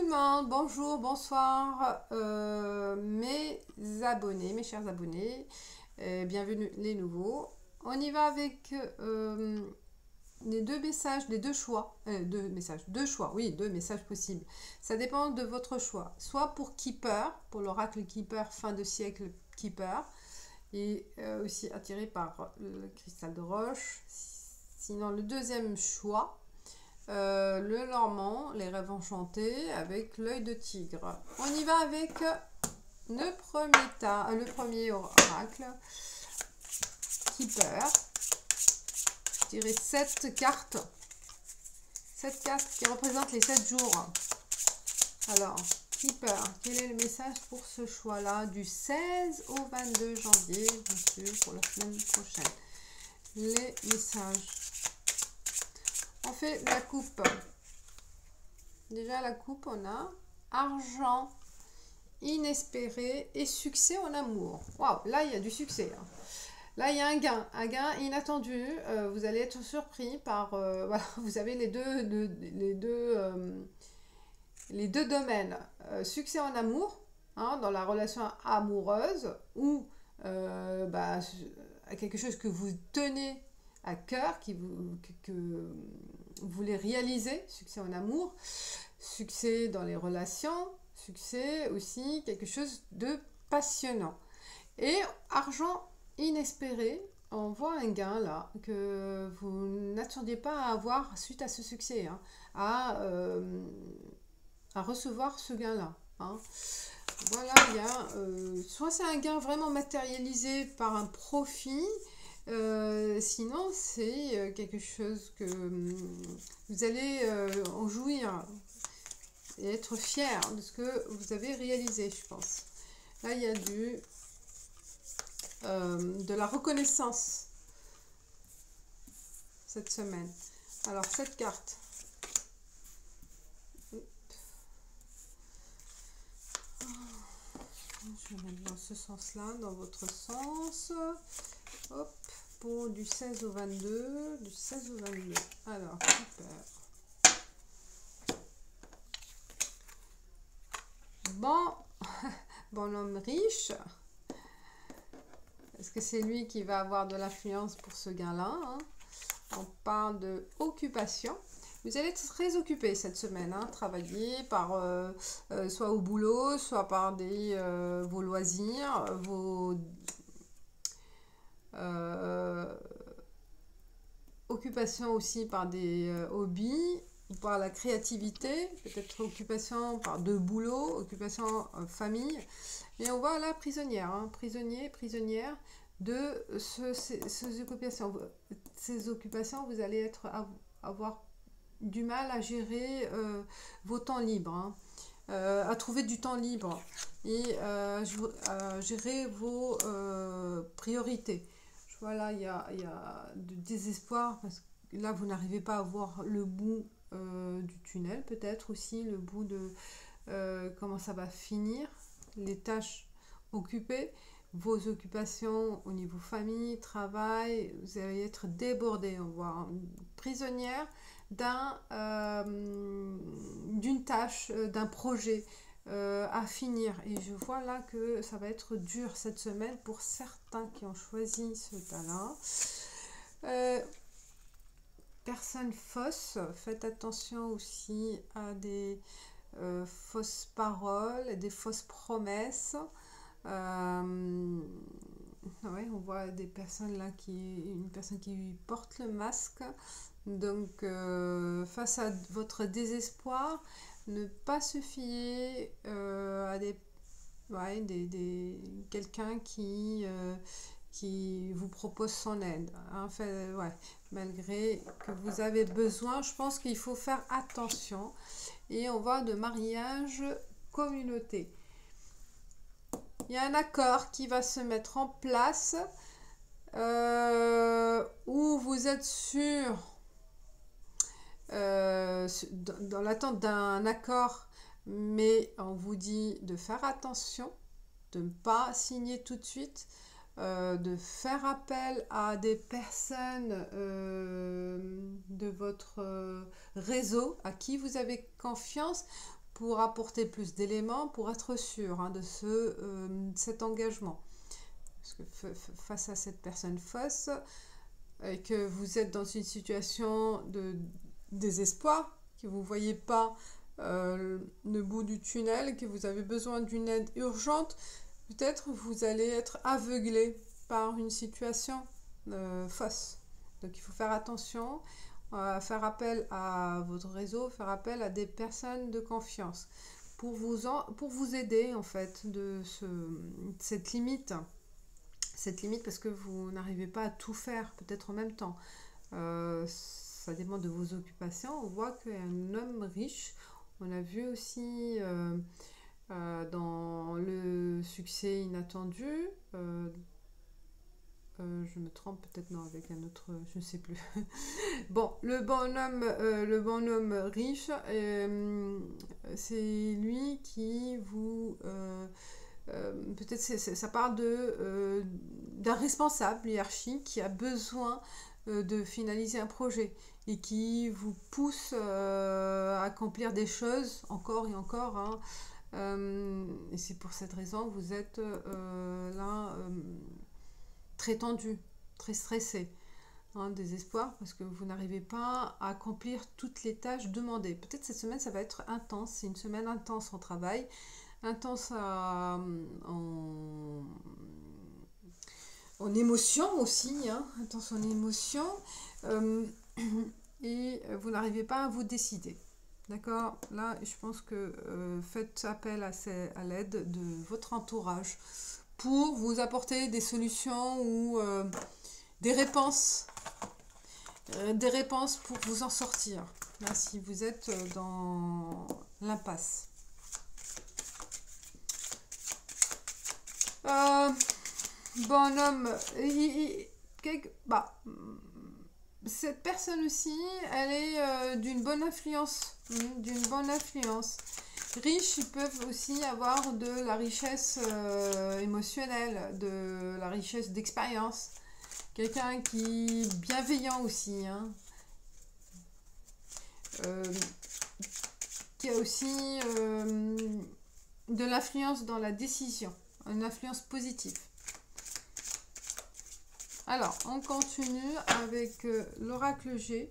le monde, bonjour, bonsoir, mes abonnés, mes chers abonnés, bienvenue les nouveaux. On y va avec les deux messages, les deux choix, deux messages possibles. Ça dépend de votre choix. Soit pour Keeper, pour l'oracle Keeper, fin de siècle Keeper, et aussi attiré par le cristal de roche. Sinon, le deuxième choix, le Normand, les rêves enchantés avec l'œil de tigre. On y va avec le premier oracle, Keeper. Je dirais 7 cartes. 7 cartes qui représentent les 7 jours. Alors, Keeper, quel est le message pour ce choix-là du 16 au 22 janvier, bien sûr, pour la semaine prochaine? Les messages. On fait la coupe. Déjà, la coupe, on a argent, inespéré et succès en amour. Waouh, là, il y a du succès. Hein. Là, il y a un gain inattendu. Vous allez être surpris par... voilà, vous avez les deux domaines. Succès en amour, hein, dans la relation amoureuse, ou quelque chose que vous tenez à cœur, que vous voulez réaliser, succès en amour, succès dans les relations, succès aussi, quelque chose de passionnant. Et argent inespéré, on voit un gain là, que vous n'attendiez pas à avoir suite à ce succès, hein, à recevoir ce gain-là. Hein. Voilà, il y a soit c'est un gain vraiment matérialisé par un profit, sinon c'est quelque chose que vous allez en jouir et être fier de ce que vous avez réalisé, je pense. Là, il y a de la reconnaissance cette semaine. Alors, cette carte. Je vais mettre dans ce sens-là, dans votre sens. Hop, pour du 16 au 22. Du 16 au 22. Alors, super. Bon, bon homme riche. Est-ce que c'est lui qui va avoir de l'influence pour ce gain-là, hein? On parle de occupation. Vous allez être très occupé cette semaine, hein, travailler par soit au boulot, soit par vos loisirs, vos occupations aussi par des hobbies, par la créativité, peut-être occupation par deux boulots, occupation famille. Et on voit là prisonnière, hein, prisonnier, prisonnière de ces occupations. Ces occupations, vous allez avoir du mal à gérer vos temps libres, hein, à trouver du temps libre et à gérer vos priorités. Voilà, il y a du désespoir parce que là, vous n'arrivez pas à voir le bout du tunnel, peut-être aussi le bout de comment ça va finir, les tâches occupées, vos occupations au niveau famille, travail, vous allez être débordé, on voit, prisonnière d'une tâche, d'un projet à finir. Et je vois là que ça va être dur cette semaine pour certains qui ont choisi ce talent. Personne fausse, faites attention aussi à des fausses paroles, des fausses promesses. Ouais, on voit des personnes là une personne qui porte le masque. Donc, face à votre désespoir, ne pas se fier à quelqu'un qui vous propose son aide. Hein, malgré que vous avez besoin, je pense qu'il faut faire attention. Et on voit de mariage communauté. Il y a un accord qui va se mettre en place où vous êtes sûr, dans l'attente d'un accord, mais on vous dit de faire attention, de ne pas signer tout de suite, de faire appel à des personnes de votre réseau à qui vous avez confiance pour apporter plus d'éléments, pour être sûr de cet engagement. Parce que face à cette personne fausse, et que vous êtes dans une situation de désespoir, que vous ne voyez pas le bout du tunnel, que vous avez besoin d'une aide urgente, peut-être vous allez être aveuglé par une situation fausse. Donc il faut faire attention, faire appel à votre réseau, faire appel à des personnes de confiance pour vous aider en fait de cette limite. Cette limite parce que vous n'arrivez pas à tout faire peut-être en même temps. Ça dépend de vos occupations. On voit qu'un homme riche, on a vu aussi dans le succès inattendu, je me trompe peut-être, non, avec un autre, je ne sais plus. Bon, le bonhomme riche, c'est lui qui vous... peut-être ça parle d'un responsable hiérarchique qui a besoin de finaliser un projet et qui vous pousse à accomplir des choses encore et encore. Et c'est pour cette raison que vous êtes là très tendu, très stressé, désespoir parce que vous n'arrivez pas à accomplir toutes les tâches demandées. Peut-être cette semaine ça va être intense, c'est une semaine intense en travail, intense en émotion aussi, intense en émotion, et vous n'arrivez pas à vous décider. D'accord? Là, je pense que faites appel à l'aide de votre entourage pour vous apporter des solutions ou des réponses pour vous en sortir. Là, si vous êtes dans l'impasse. Bonhomme, cette personne aussi, elle est d'une bonne influence. D'une bonne influence. Riches, ils peuvent aussi avoir de la richesse émotionnelle, de la richesse d'expérience. Quelqu'un qui est bienveillant aussi. Qui a aussi de l'influence dans la décision. Une influence positive. Alors, on continue avec l'oracle G.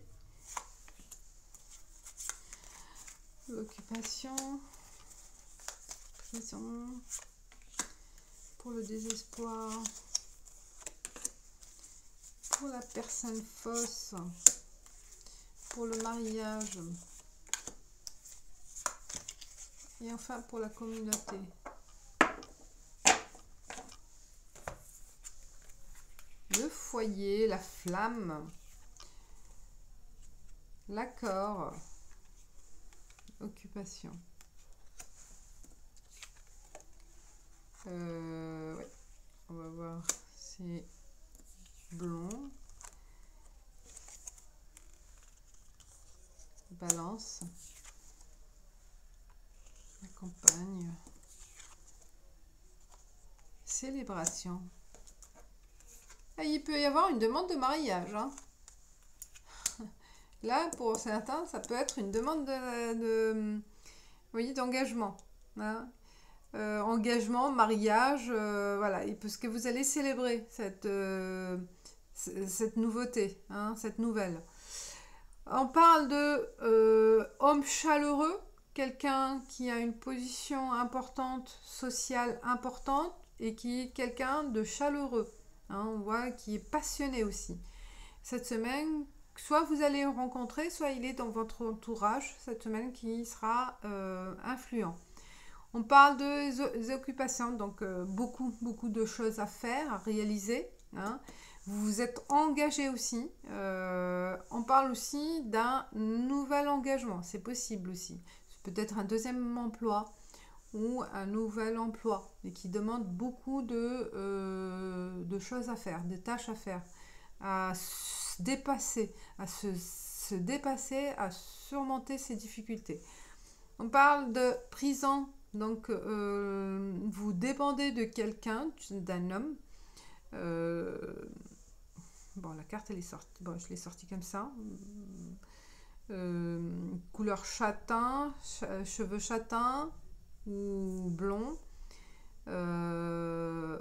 L'occupation, prison, pour le désespoir, pour la personne fausse, pour le mariage, et enfin pour la communauté. Le foyer, la flamme, l'accord, occupation. Ouais. On va voir, c'est blond. Balance. La campagne. Célébration. Ah, il peut y avoir une demande de mariage. Là, pour certains, ça peut être une demande vous voyez, d'engagement. Engagement, mariage, voilà. Parce que vous allez célébrer cette nouveauté, cette nouvelle. On parle de homme chaleureux, quelqu'un qui a une position importante, sociale importante, et qui est quelqu'un de chaleureux. On voit qui est passionné aussi. Cette semaine, soit vous allez le rencontrer, soit il est dans votre entourage cette semaine qui sera influent. On parle de occupations, donc beaucoup de choses à faire, à réaliser. Vous vous êtes engagé aussi. On parle aussi d'un nouvel engagement, c'est possible aussi. C'est peut-être un deuxième emploi ou un nouvel emploi, et qui demande beaucoup de choses à faire, de tâches à faire, à se dépasser, à se dépasser, à surmonter ses difficultés. On parle de prison, donc vous dépendez de quelqu'un, d'un homme. Bon, la carte elle est sortie, bon, je l'ai sortie comme ça. couleur châtain, cheveux châtains ou blonds, voilà,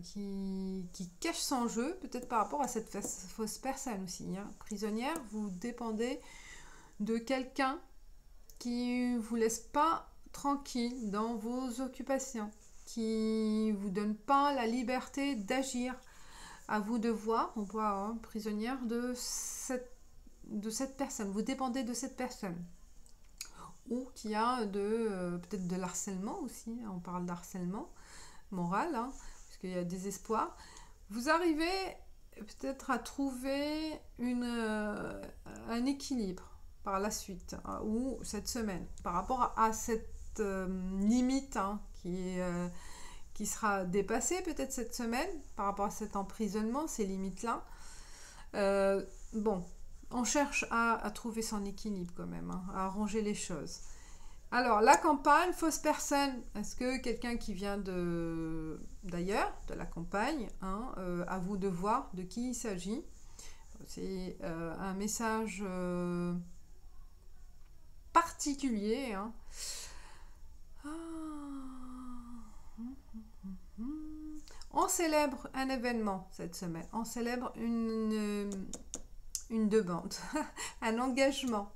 qui cache son jeu, peut-être par rapport à cette fausse personne aussi, hein. Prisonnière, vous dépendez de quelqu'un qui ne vous laisse pas tranquille dans vos occupations, qui ne vous donne pas la liberté d'agir. À vous de voir, on voit, hein, prisonnière de cette personne. Vous dépendez de cette personne. Ou qu'il y a peut-être de l'harcèlement aussi. On parle d'harcèlement moral, hein, parce qu'il y a des espoirs. Vous arrivez peut-être à trouver un équilibre par la suite, hein, ou cette semaine, par rapport à cette limite, hein, qui sera dépassée peut-être cette semaine, par rapport à cet emprisonnement, ces limites-là. Bon, on cherche à trouver son équilibre quand même, hein, à arranger les choses. Alors, la campagne, fausse personne. Est-ce que quelqu'un qui vient d'ailleurs, de la campagne, hein, à vous de voir de qui il s'agit. C'est un message particulier, hein. On célèbre un événement cette semaine. On célèbre une demande, un engagement.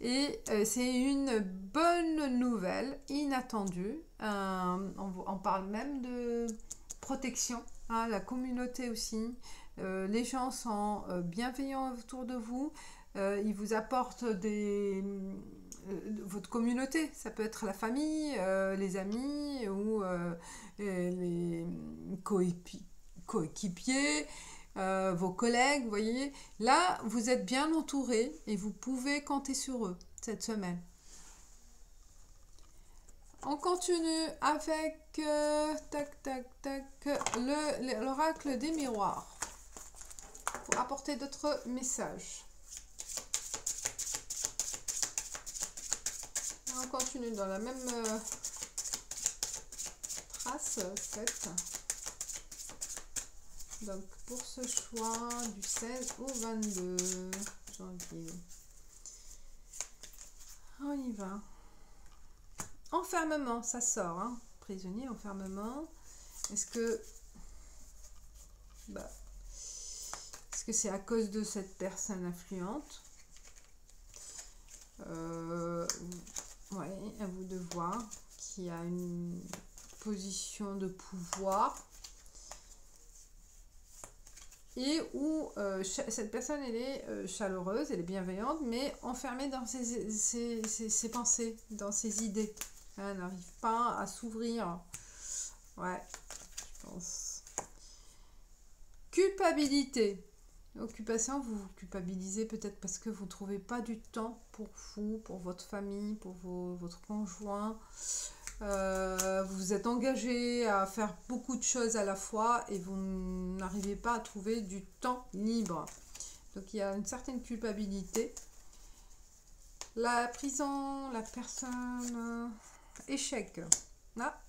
Et c'est une bonne nouvelle, inattendue. On parle même de protection, hein, la communauté aussi. Les gens sont bienveillants autour de vous. Ils vous apportent votre communauté. Ça peut être la famille, les amis ou les coéquipiers. Vos collègues, vous voyez, là vous êtes bien entouré et vous pouvez compter sur eux cette semaine. On continue avec l'oracle des miroirs pour apporter d'autres messages. On continue dans la même trace, 7. Donc, pour ce choix du 16 au 22 janvier. On y va. Enfermement, ça sort, hein. Prisonnier, enfermement. Est-ce que c'est à cause de cette personne influente? Ouais, à vous de voir, qui a une position de pouvoir. Et où cette personne, elle est chaleureuse, elle est bienveillante, mais enfermée dans ses pensées, dans ses idées. Elle n'arrive pas à s'ouvrir. Ouais, je pense. Culpabilité. Occupation, vous vous culpabilisez peut-être parce que vous ne trouvez pas du temps pour vous, pour votre famille, pour votre conjoint. Vous êtes engagé à faire beaucoup de choses à la fois et vous n'arrivez pas à trouver du temps libre. Donc il y a une certaine culpabilité. La prison, la personne, échec. Là.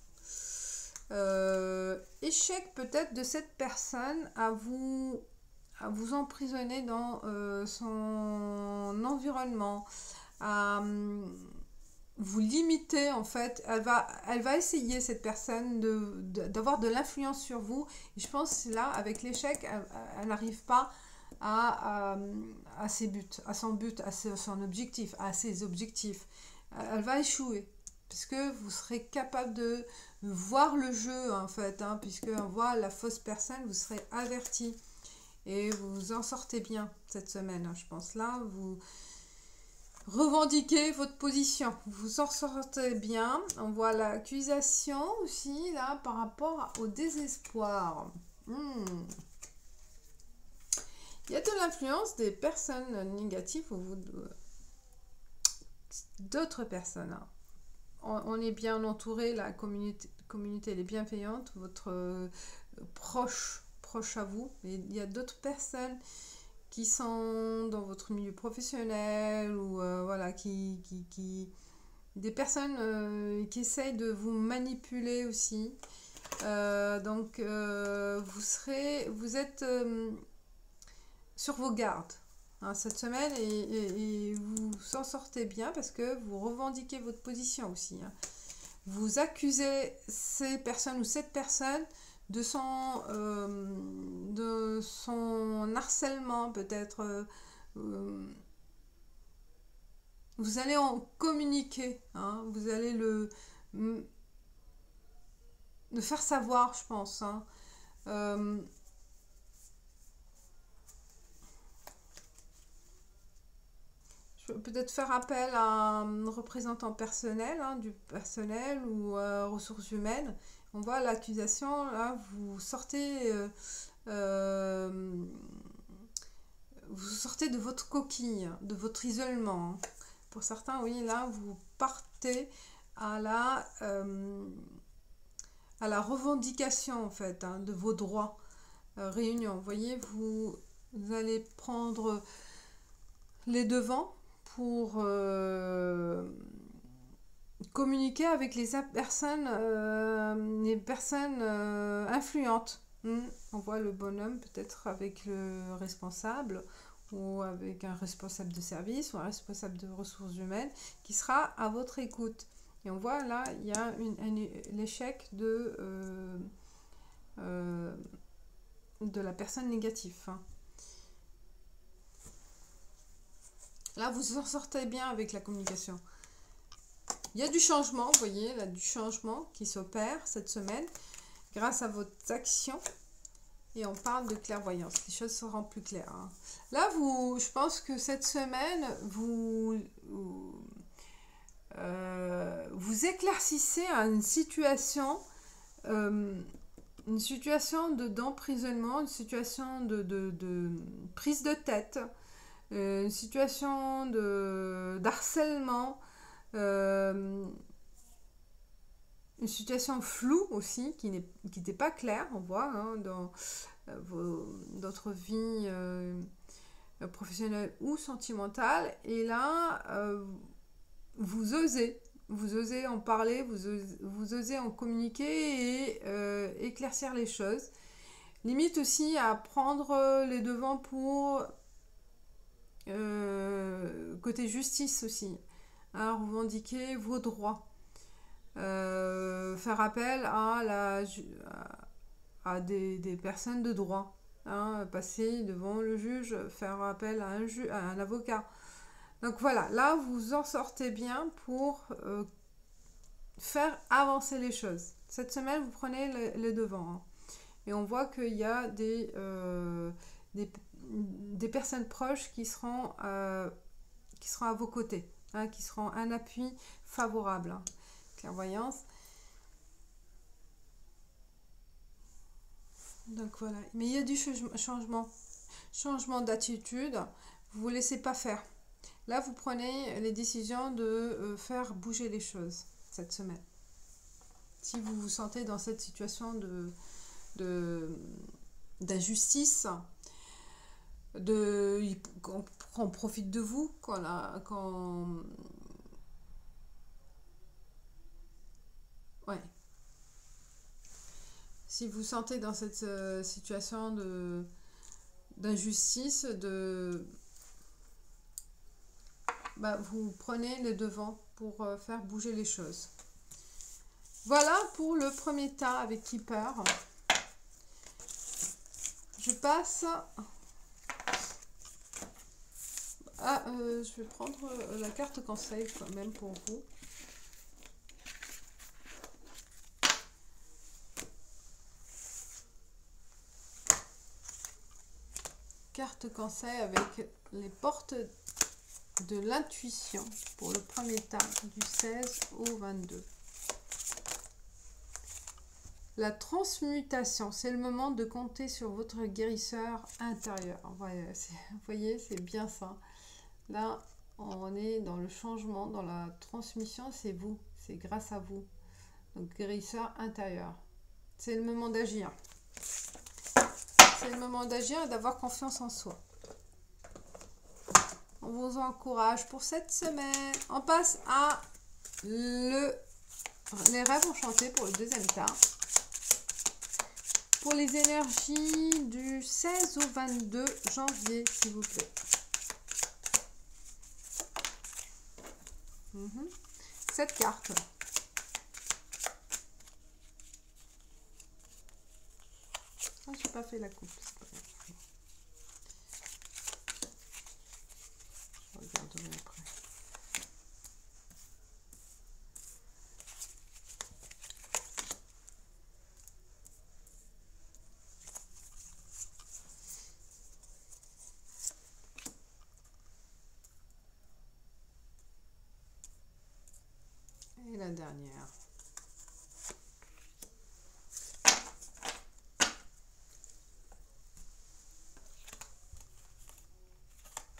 Échec peut-être de cette personne à vous emprisonner dans son environnement, à vous limiter en fait. Elle va essayer, cette personne, d'avoir de l'influence sur vous. Et je pense là, avec l'échec, elle n'arrive pas à ses buts, à son but, à son objectif, à ses objectifs. Elle va échouer. Parce que vous serez capable de voir le jeu en fait, hein, puisqu'on voit la fausse personne, vous serez averti. Et vous vous en sortez bien cette semaine, hein, je pense. Là, vous revendiquez votre position. Vous en sortez bien. On voit l'accusation aussi, là, par rapport au désespoir. Il y a de l'influence des personnes négatives ou d'autres personnes. Hein. On est bien entouré, la communauté elle est bienveillante, votre proche à vous, mais il y a d'autres personnes qui sont dans votre milieu professionnel ou voilà, des personnes qui essayent de vous manipuler aussi. Donc vous êtes sur vos gardes. hein, cette semaine et vous s'en sortez bien parce que vous revendiquez votre position aussi. Hein. Vous accusez ces personnes ou cette personne de son harcèlement peut-être. Vous allez en communiquer, hein, vous allez le faire savoir, je pense. Hein. Je peux peut-être faire appel à un représentant personnel, hein, du personnel ou ressources humaines. On voit l'accusation, là, vous sortez de votre coquille, de votre isolement. Pour certains, oui, là, vous partez à la revendication, en fait, hein, de vos droits. Réunion, vous voyez, vous allez prendre les devants pour communiquer avec les personnes influentes. On voit le bonhomme peut-être avec le responsable ou avec un responsable de service ou un responsable de ressources humaines qui sera à votre écoute. Et on voit là, il y a l'échec de la personne négative. Hein. Là, vous en sortez bien avec la communication. Il y a du changement, vous voyez, là, du changement qui s'opère cette semaine grâce à vos actions. Et on parle de clairvoyance. Les choses seront plus claires. Hein. Là, je pense que cette semaine, vous éclaircissez à une situation d'emprisonnement, une situation de prise de tête, une situation d'harcèlement, une situation floue aussi, qui n'était pas claire, on voit, hein, dans d'autres vies professionnelles ou sentimentales. Et là, vous osez en parler, vous osez en communiquer et éclaircir les choses. Limite aussi à prendre les devants pour côté justice aussi, à revendiquer vos droits. Faire appel à des personnes de droit, hein, passer devant le juge, faire appel à un avocat. Donc voilà, là vous en sortez bien pour faire avancer les choses. Cette semaine, vous prenez les devants. Hein. Et on voit qu'il y a des personnes proches qui seront à vos côtés, hein, qui seront un appui favorable. Hein. Clairvoyance. Donc voilà. Mais il y a du changement d'attitude. Vous ne vous laissez pas faire. Là, vous prenez les décisions de faire bouger les choses cette semaine. Si vous vous sentez dans cette situation d'injustice, qu'on profite de vous, ouais. Si vous sentez dans cette situation d'injustice, vous prenez les devants pour faire bouger les choses. Voilà pour le premier tas avec Keeper. Je passe à... je vais prendre la carte conseil quand même pour vous. Carte conseil avec les portes de l'intuition pour le premier tas du 16 au 22. La transmutation, c'est le moment de compter sur votre guérisseur intérieur. Vous voyez, c'est bien ça. Là, on est dans le changement, dans la transmission, c'est vous, c'est grâce à vous. Donc, guérisseur intérieur. C'est le moment d'agir. C'est le moment d'agir et d'avoir confiance en soi. On vous encourage pour cette semaine. On passe à les rêves enchantés pour le deuxième tas. Pour les énergies du 16 au 22 janvier, s'il vous plaît. 7 cartes. Ah, j'ai pas fait la coupe. C'est pas grave. Je regarderai après. Et la dernière.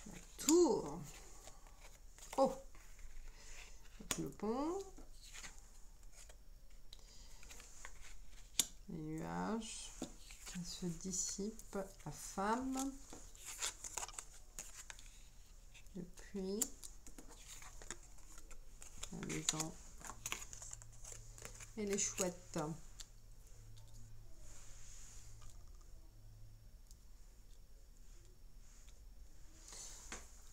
La tour. Oh, le pont. Les nuages qui se dissipent. La femme. Le puits. La maison. Et les chouettes.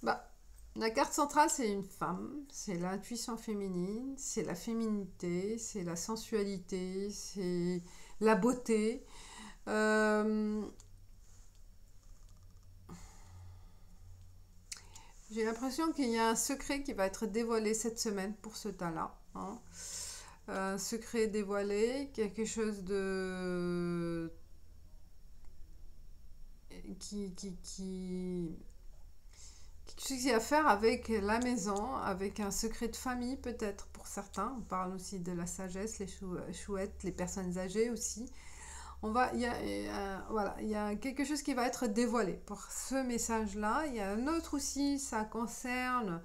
Bah, la carte centrale, c'est une femme, c'est l'intuition féminine, c'est la féminité, c'est la sensualité, c'est la beauté. J'ai l'impression qu'il y a un secret qui va être dévoilé cette semaine pour ce tas-là. Hein. Un secret dévoilé, quelque chose de... quelque chose qui a à faire avec la maison, avec un secret de famille peut-être pour certains. On parle aussi de la sagesse, les chouettes, les personnes âgées aussi. Voilà, il y a quelque chose qui va être dévoilé pour ce message-là. Il y a un autre aussi, ça concerne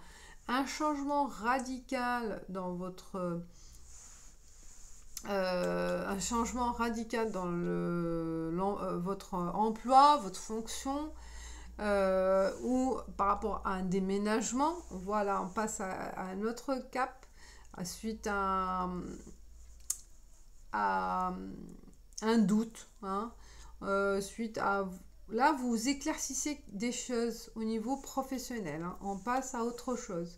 un changement radical dans votre... un changement radical dans votre emploi, votre fonction, ou par rapport à un déménagement. Voilà, on passe à un autre cap, suite à un doute, hein, suite à... Là, vous éclaircissez des choses au niveau professionnel, hein, on passe à autre chose.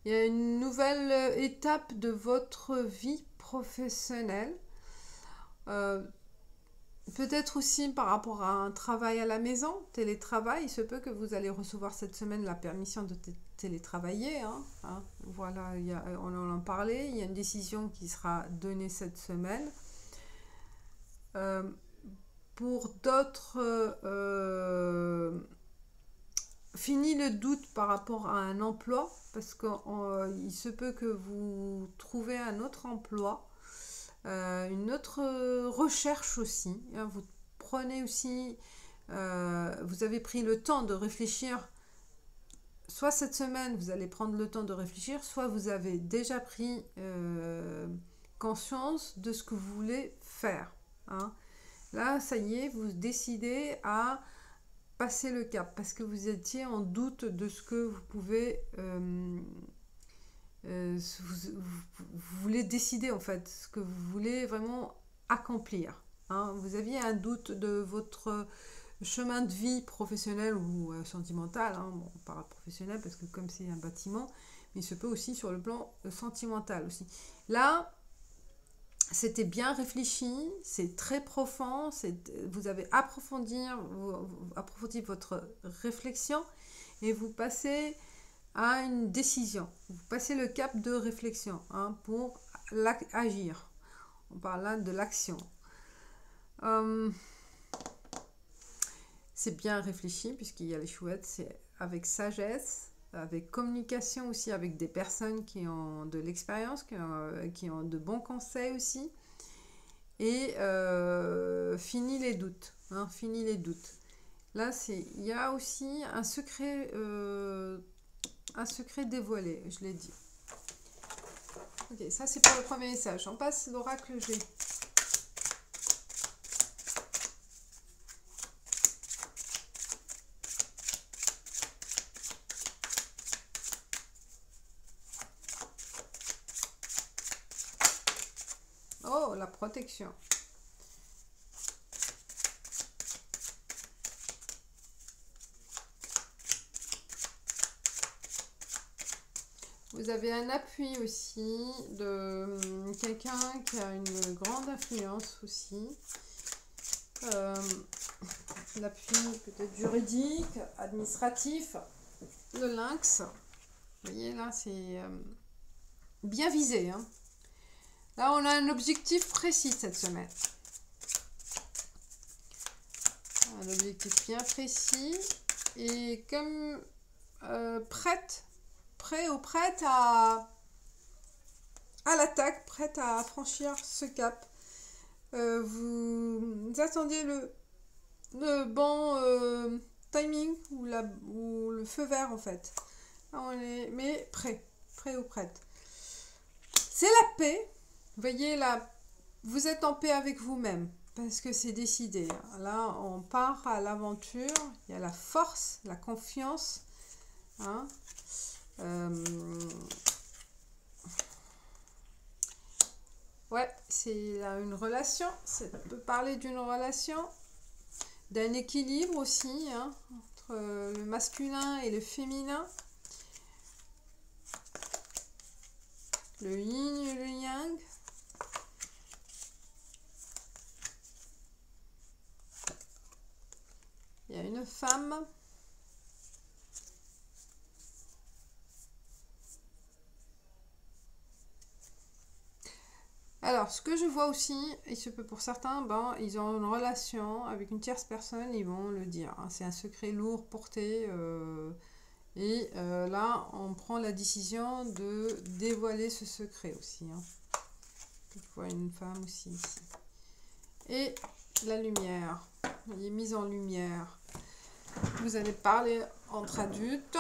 Il y a une nouvelle étape de votre vie professionnelle. Peut-être aussi par rapport à un travail à la maison, télétravail. Il se peut que vous allez recevoir cette semaine la permission de télétravailler. Hein. Voilà, on en parlait. Il y a une décision qui sera donnée cette semaine. Pour d'autres, fini le doute par rapport à un emploi, parce qu'il se peut que vous trouvez un autre emploi, une autre recherche aussi. Hein, vous prenez aussi, vous avez pris le temps de réfléchir. Soit cette semaine, vous allez prendre le temps de réfléchir, soit vous avez déjà pris conscience de ce que vous voulez faire. Hein. Là, ça y est, vous décidez à passer le cap parce que vous étiez en doute de ce que vous pouvez... vous voulez décider en fait ce que vous voulez vraiment accomplir. Hein. Vous aviez un doute de votre chemin de vie professionnel ou sentimental. Hein. Bon, on parle professionnel parce que comme c'est un bâtiment, mais il se peut aussi sur le plan sentimental aussi. Là, c'était bien réfléchi, c'est très profond, vous avez approfondi votre réflexion et vous passez à une décision. Vous passez le cap de réflexion, hein, pour agir. On parle là de l'action. C'est bien réfléchi puisqu'il y a les chouettes, c'est avec sagesse, avec communication aussi, avec des personnes qui ont de l'expérience, qui ont de bons conseils aussi. Et fini les doutes. Hein, fini les doutes. Là, il y a aussi un secret dévoilé, je l'ai dit. Ok, ça c'est pour le premier message. On passe l'oracle G. Oh, la protection. Vous avez un appui aussi de quelqu'un qui a une grande influence aussi. L'appui peut-être juridique, administratif. Le lynx, vous voyez là, c'est bien visé. Hein. Là, on a un objectif précis cette semaine. Un objectif bien précis. Et comme prêt ou prête à l'attaque, prête à franchir ce cap. Vous attendez le bon timing ou le feu vert en fait. Mais prêt ou prête. C'est la paix. Vous voyez là, vous êtes en paix avec vous-même parce que c'est décidé. Là, on part à l'aventure. Il y a la force, la confiance. Hein. Ouais, c'est une relation. Ça peut parler d'une relation, d'un équilibre aussi hein, entre le masculin et le féminin. Le yin et le yang. Il y a une femme. Alors, ce que je vois aussi, il se peut pour certains, ben, ils ont une relation avec une tierce personne, ils vont le dire. Hein, c'est un secret lourd porté. Là, on prend la décision de dévoiler ce secret aussi. Hein. Je vois une femme aussi ici. Et la lumière. Il est mis en lumière. Vous allez parler entre adultes.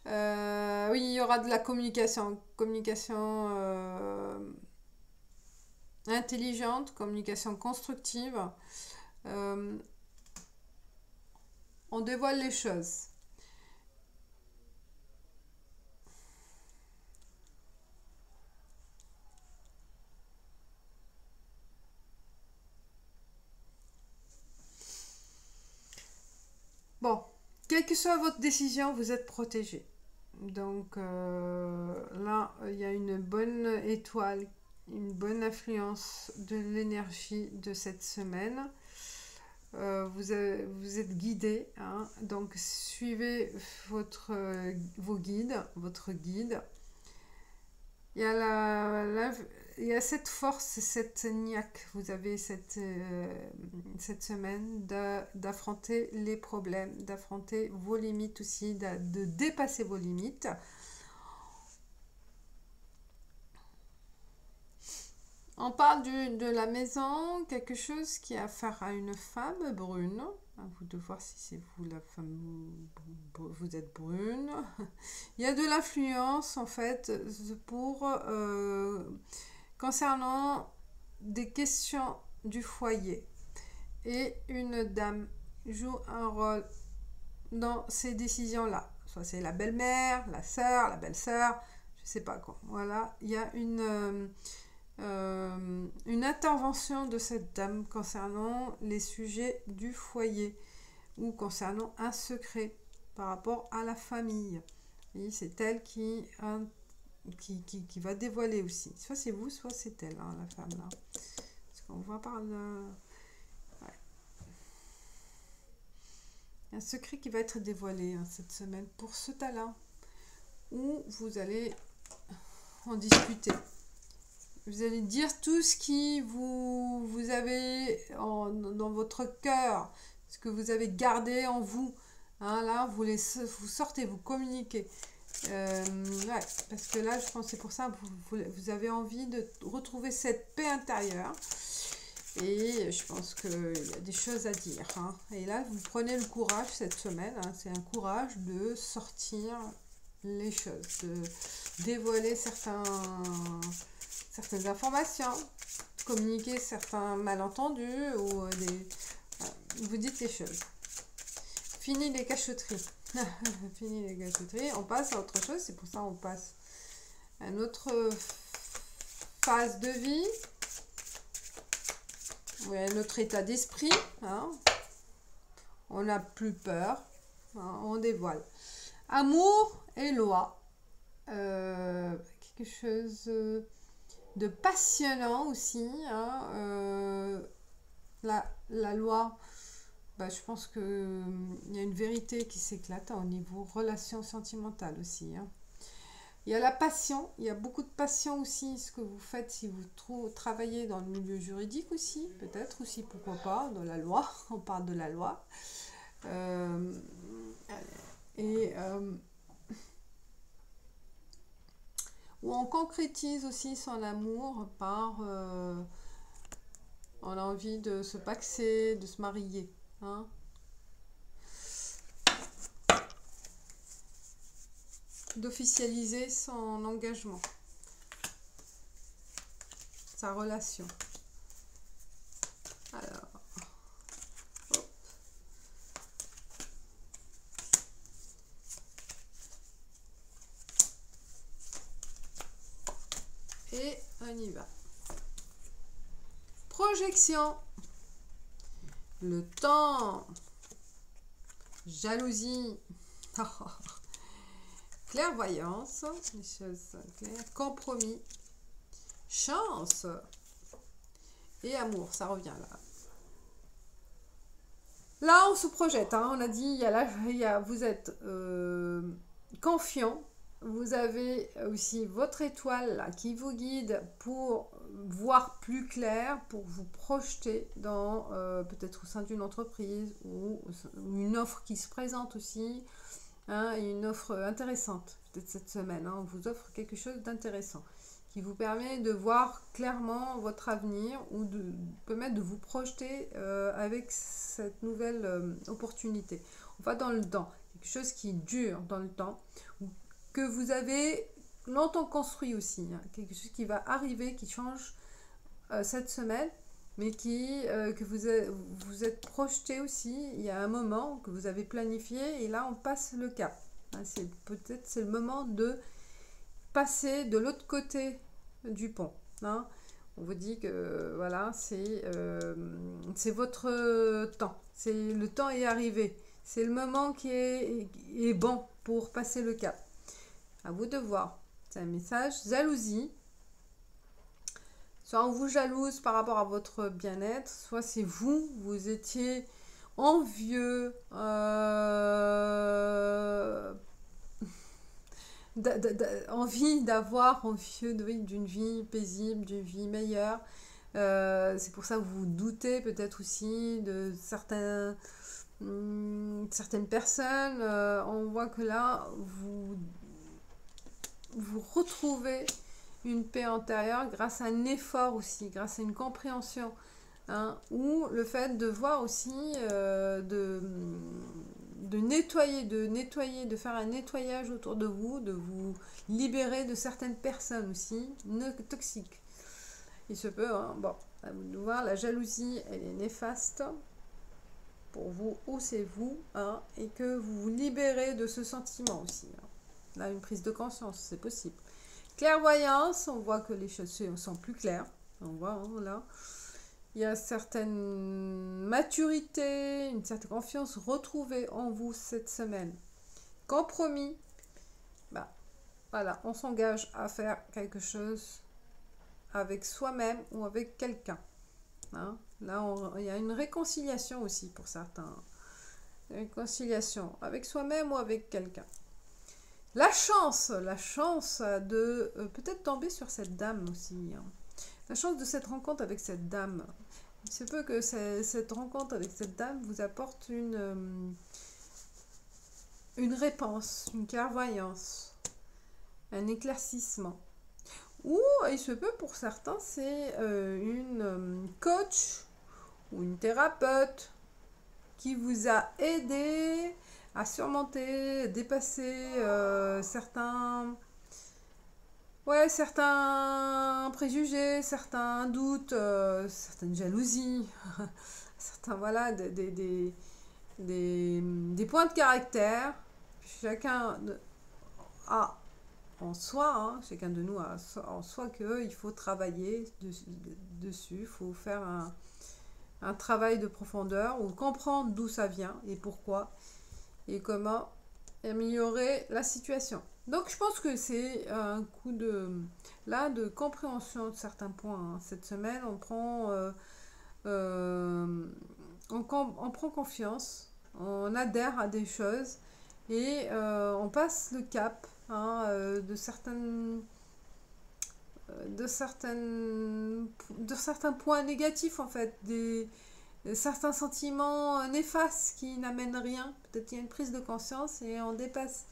Oui, il y aura de la communication. Communication intelligente, communication constructive. On dévoile les choses. Bon, quelle que soit votre décision, vous êtes protégé. Donc là, il y a une bonne étoile, une bonne influence de l'énergie de cette semaine. Vous êtes guidé, hein, donc suivez vos guides, votre guide. Il y a il y a cette force, cette niaque, vous avez cette semaine d'affronter les problèmes, d'affronter vos limites aussi, de dépasser vos limites. On parle de la maison, quelque chose qui a affaire à une femme brune. À vous de voir si c'est vous la femme, vous êtes brune. Il y a de l'influence en fait concernant des questions du foyer. Et une dame joue un rôle dans ces décisions-là. Soit c'est la belle-mère, la sœur, la belle-sœur, je sais pas quoi. Voilà, il y a une intervention de cette dame concernant les sujets du foyer ou concernant un secret par rapport à la famille. Et c'est elle qui va dévoiler aussi. Soit c'est vous, soit c'est elle, hein, la femme là. Parce qu'on voit par là. Ouais. Un secret qui va être dévoilé hein, cette semaine pour ce talent où vous allez en discuter. Vous allez dire tout ce qui vous avez dans votre cœur, ce que vous avez gardé en vous. Hein, là, vous sortez, vous communiquez. Ouais, parce que là, je pense que c'est pour ça que vous avez envie de retrouver cette paix intérieure. Et je pense qu'il y a des choses à dire. Hein. Et là, vous prenez le courage cette semaine. Hein, c'est un courage de sortir les choses, de dévoiler certaines informations, communiquer certains malentendus ou vous dites les choses. Fini les cachotteries. Fini les cachotteries. On passe à autre chose. C'est pour ça qu'on passe à une autre phase de vie. Oui, un autre état d'esprit. Hein. On n'a plus peur. Hein, on dévoile. Amour et loi. quelque chose de passionnant aussi, hein, la loi, bah, je pense que il y a une vérité qui s'éclate, hein, au niveau relations sentimentales aussi, hein. Il y a la passion, il y a beaucoup de passion aussi, ce que vous faites si vous travaillez dans le milieu juridique aussi, peut-être aussi, pourquoi pas, dans la loi, on parle de la loi. Euh, et où on concrétise aussi son amour par on a envie de se paxer, de se marier, hein. D'officialiser son engagement, sa relation. Alors, hop. Et on y va. Projection. Le temps. Jalousie. Clairvoyance. Les choses sont claires. Compromis. Chance. Et amour. Ça revient là. Là, on se projette, hein. On a dit, vous êtes confiant. Vous avez aussi votre étoile là, qui vous guide pour voir plus clair, pour vous projeter dans peut-être au sein d'une entreprise ou une offre qui se présente aussi, hein, et une offre intéressante peut-être cette semaine, hein. On vous offre quelque chose d'intéressant qui vous permet de voir clairement votre avenir ou de permettre de vous projeter avec cette nouvelle opportunité. On va dans le temps, quelque chose qui dure dans le temps, que vous avez longtemps construit aussi, hein, quelque chose qui va arriver, qui change cette semaine, mais que vous êtes projeté aussi. Il y a un moment que vous avez planifié et là on passe le cap, hein. C'est le moment de passer de l'autre côté du pont, hein. On vous dit que voilà, c'est votre temps, le temps est arrivé, c'est le moment qui est bon pour passer le cap. À vous de voir. C'est un message. Jalousie. Soit on vous jalouse par rapport à votre bien-être, soit c'est vous étiez envieux, envieux d'une vie paisible, d'une vie meilleure. C'est pour ça que vous vous doutez peut-être aussi de certaines personnes. On voit que là, vous retrouvez une paix intérieure grâce à un effort aussi, grâce à une compréhension, hein, ou le fait de voir aussi, de nettoyer, de faire un nettoyage autour de vous libérer de certaines personnes aussi toxiques. Il se peut, hein, bon, à vous de voir, la jalousie, elle est néfaste pour vous ou c'est vous, hein, et que vous vous libérez de ce sentiment aussi, hein. Là, une prise de conscience, c'est possible. Clairvoyance, on voit que les choses sont plus claires. On voit, hein, là. Il y a certaine maturité, une certaine confiance retrouvée en vous cette semaine. Compromis, bah, voilà, on s'engage à faire quelque chose avec soi-même ou avec quelqu'un, hein. Là, il y a une réconciliation aussi pour certains. Une réconciliation avec soi-même ou avec quelqu'un. La chance de peut-être tomber sur cette dame aussi, hein. La chance de cette rencontre avec cette dame. Il se peut que cette rencontre avec cette dame vous apporte une réponse, une clairvoyance, un éclaircissement. Ou il se peut pour certains, c'est une coach ou une thérapeute qui vous a aidé à surmonter, dépasser certains préjugés, certains doutes, certaines jalousies, certains voilà, des points de caractère. Chacun a en soi, hein, chacun de nous a en soi qu'il faut travailler dessus, il faut faire un travail de profondeur ou comprendre d'où ça vient et pourquoi et comment améliorer la situation. Donc je pense que c'est un coup de compréhension de certains points, hein. Cette semaine, on prend, on prend confiance, on adhère à des choses et on passe le cap, hein, de certains points négatifs en fait, certains sentiments néfastes qui n'amènent rien. Peut-être il y a une prise de conscience et on dépasse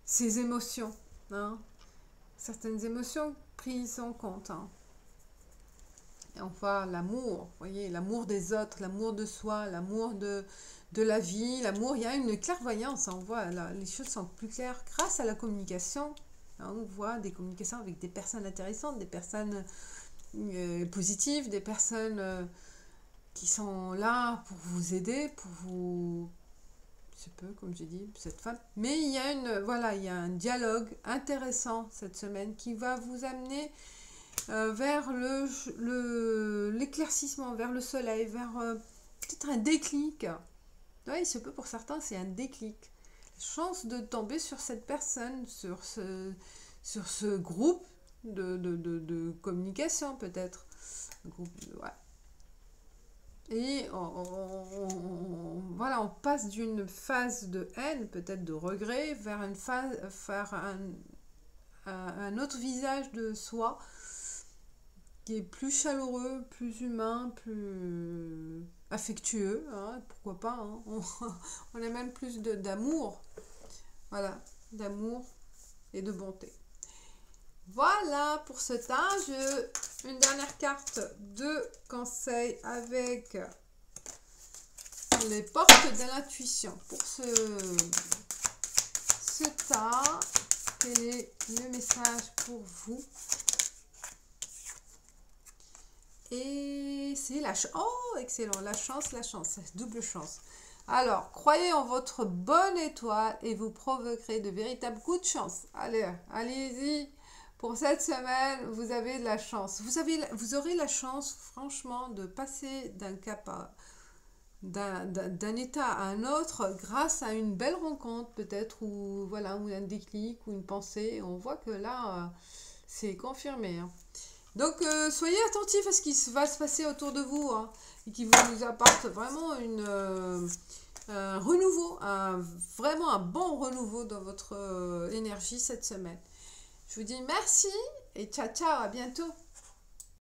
ces émotions, hein. Certaines émotions prises en compte, hein. Et enfin, l'amour, vous voyez, l'amour des autres, l'amour de soi, l'amour de la vie, l'amour, il y a une clairvoyance, hein. On voit, là, les choses sont plus claires grâce à la communication, hein. On voit des communications avec des personnes intéressantes, des personnes positives, des personnes qui sont là pour vous aider, pour vous... C'est peu, comme j'ai dit, cette femme. Mais il y a voilà, il y a un dialogue intéressant cette semaine qui va vous amener vers l'éclaircissement, vers le soleil, vers peut-être un déclic. Ouais, il se peut pour certains, c'est un déclic. Chance de tomber sur cette personne, sur ce groupe de communication peut-être. Ouais. Et voilà, on passe d'une phase de haine, peut-être de regret, vers une phase, vers un autre visage de soi qui est plus chaleureux, plus humain, plus affectueux, hein, pourquoi pas, hein. On a même plus d'amour, voilà, d'amour et de bonté. Voilà pour ce temps. Une dernière carte de conseil avec les portes de l'intuition. Pour ce tas, quel est le message pour vous? Et c'est la chance. Oh, excellent. La chance, double chance. Alors, croyez en votre bonne étoile et vous provoquerez de véritables coups de chance. Allez, allez-y. Pour cette semaine, vous avez de la chance. Vous aurez la chance, franchement, de passer d'un cap d'un état à un autre grâce à une belle rencontre, peut-être, ou voilà, ou un déclic, ou une pensée. On voit que là, c'est confirmé, hein. Donc, soyez attentifs à ce qui va se passer autour de vous, hein, et qui vous apporte vraiment un renouveau, vraiment un bon renouveau dans votre énergie cette semaine. Je vous dis merci et ciao, ciao, à bientôt.